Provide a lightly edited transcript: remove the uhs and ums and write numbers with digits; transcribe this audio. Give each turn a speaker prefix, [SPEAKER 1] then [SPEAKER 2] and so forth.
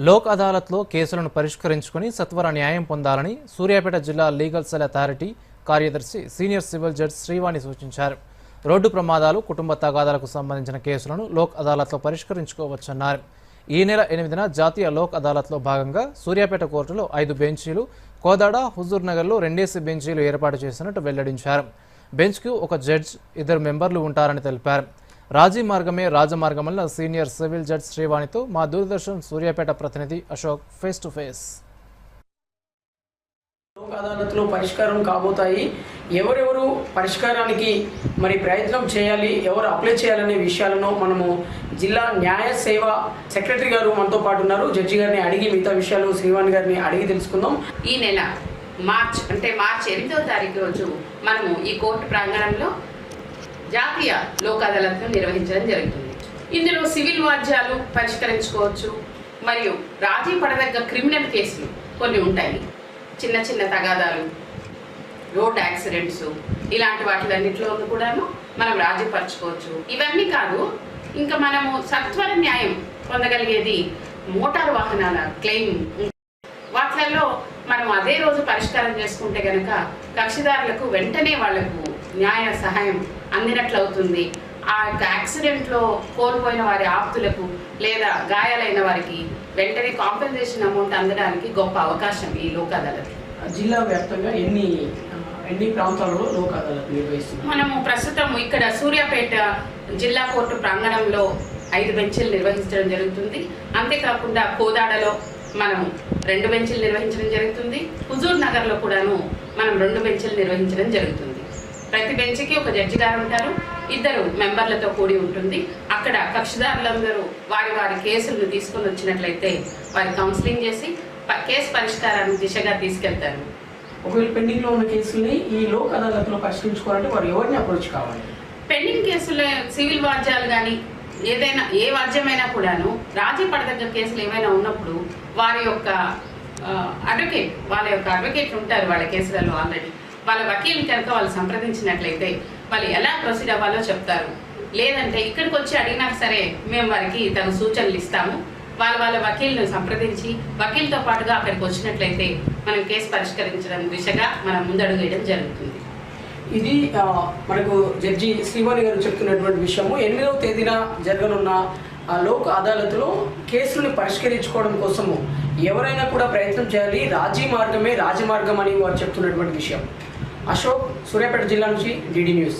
[SPEAKER 1] లోక్ అదాలత్లో కేసులను పరిష్కరించుకుని సత్వర న్యాయం పొందాలని సూర్యాపేట జిల్లా లీగల్ సెల్ అథారిటీ కార్యదర్శి సీనియర్ సివిల్ జడ్జి శ్రీవాణి సూచించారు. రోడ్డు ప్రమాదాలు, కుటుంబ తగాదాలకు సంబంధించిన కేసులను లోక్ అదాలత్లో పరిష్కరించుకోవచ్చన్నారు. ఈ నెల 8న జాతీయ లోక్ అదాలత్లో భాగంగా సూర్యాపేట కోర్టులో 5 బెంచీలు, కోదాడ, హుజూర్ నగర్లో 2 బెంచీలు ఏర్పాటు చేసినట్టు వెల్లడించారు. బెంచ్కు ఒక జడ్జి, 2 మెంబర్లు ఉంటారని తెలిపారు. రాజీ మార్గమే రాజమార్గమన్న సీనియర్ సివిల్ జడ్జి శ్రీవాణితో మా దూరదర్శన్ సూర్యాపేట ప్రతినిధి అశోక్ ఫేస్ టు ఫేస్.
[SPEAKER 2] లోక్ అదాలత్లో పరిష్కారం కాబోతాయి. ఎవరెవరు పరిష్కారానికి మరి ప్రయత్నం చేయాలి, ఎవరు అప్లై చేయాలనే విషయాలను మనము జిల్లా న్యాయ సేవ సెక్రటరీ గారు మనతో పాటు ఉన్నారు. జడ్జి గారిని అడిగి మిగతా విషయాలు శ్రీవాణి గారిని అడిగి తెలుసుకుందాం.
[SPEAKER 3] ఈ నెల మార్చి 8వ తారీఖు రోజు మనము ఈ కోర్టు ప్రాంగణంలో జాతీయ లోక్ అదాలత్ను నిర్వహించడం జరుగుతుంది. ఇందులో సివిల్ వాద్యాలు పరిష్కరించుకోవచ్చు, మరియు రాజీ పడదగ్గ క్రిమినల్ కేసులు కొన్ని ఉంటాయి. చిన్న చిన్న తగాదాలు, రోడ్ యాక్సిడెంట్స్, ఇలాంటి వాటిలన్నింటిలో కూడాను మనం రాజీ పరచుకోవచ్చు. ఇవన్నీ కాదు, ఇంకా మనము సత్వర న్యాయం పొందగలిగేది మోటారు వాహనాల క్లెయిమ్. వాటిలలో మనం అదే రోజు పరిష్కారం చేసుకుంటే కనుక కక్షిదారులకు వెంటనే వాళ్లకు న్యాయ సహాయం అందినట్లు అవుతుంది. ఆ యొక్క యాక్సిడెంట్లో కోల్పోయిన వారి ఆప్తులకు లేదా గాయాలైన వారికి వెంటనే కాంపెన్సేషన్ అమౌంట్ అందడానికి గొప్ప అవకాశం ఈ లోక్ అదాలత్.
[SPEAKER 2] జిల్లా వ్యాప్తంగా ఎన్ని ప్రాంతాలలో లోక్ అదాలత్ నిర్వహిస్తున్నారు?
[SPEAKER 3] మనము ప్రస్తుతం ఇక్కడ సూర్యాపేట జిల్లా కోర్టు ప్రాంగణంలో 5 బెంచీలు నిర్వహించడం జరుగుతుంది. అంతేకాకుండా కోదాడలో మనం 2 బెంచీలు నిర్వహించడం జరుగుతుంది. హుజూర్ నగర్లో కూడాను మనం 2 బెంచీలు నిర్వహించడం జరుగుతుంది. ప్రతి బెంచ్కి ఒక జడ్జి గారు ఉంటారు, 2 మెంబర్లతో కూడి ఉంటుంది. అక్కడ కక్షిదారులందరూ వారి వారి కేసులను తీసుకొని వచ్చినట్లయితే వారి కౌన్సిలింగ్ చేసి కేసు పరిష్కారాన్ని దిశగా తీసుకెళ్తారు.
[SPEAKER 2] ఒకవేళ పెండింగ్ లో ఉన్న కేసుల్ని ఈ లోక్ అదాలత్లో పరిష్కరించుకోవాలంటే వారు ఎవరిని అప్రోచ్ కావాలి?
[SPEAKER 3] పెండింగ్ కేసులు, సివిల్ వాద్యాలు కానీ ఏదైనా ఏ వాద్యమైనా కూడాను రాజీ పడదగ్గ కేసులు ఏమైనా ఉన్నప్పుడు వారి యొక్క అడ్వకేట్ ఉంటారు వాళ్ళ కేసులలో ఆల్రెడీ. వాళ్ళ వకీలు కనుక వాళ్ళు సంప్రదించినట్లయితే వాళ్ళు ఎలా ప్రొసీడ్ అవ్వాలో చెప్తారు. లేదంటే ఇక్కడికి వచ్చి అడిగినా సరే మేము వారికి తగు సూచనలు ఇస్తాము. వాళ్ళ వకీల్ని సంప్రదించి వకీల్తో పాటుగా అక్కడికి వచ్చినట్లయితే మనం కేసు పరిష్కరించడం దిశగా మనం ముందడుగు వేయడం జరుగుతుంది.
[SPEAKER 2] ఇది మనకు జడ్జి శ్రీవాణి గారు చెప్తున్నటువంటి విషయము. 8వ తేదీన జరగనున్న లోక్ అదాలత్లో కేసులను పరిష్కరించుకోవడం కోసము ఎవరైనా కూడా ప్రయత్నం చేయాలి. రాజీ మార్గమే రాజమార్గం అని వారు చెప్తున్నటువంటి విషయం. అశోక్, సూర్యాపేట జిల్లా నుంచి DD న్యూస్.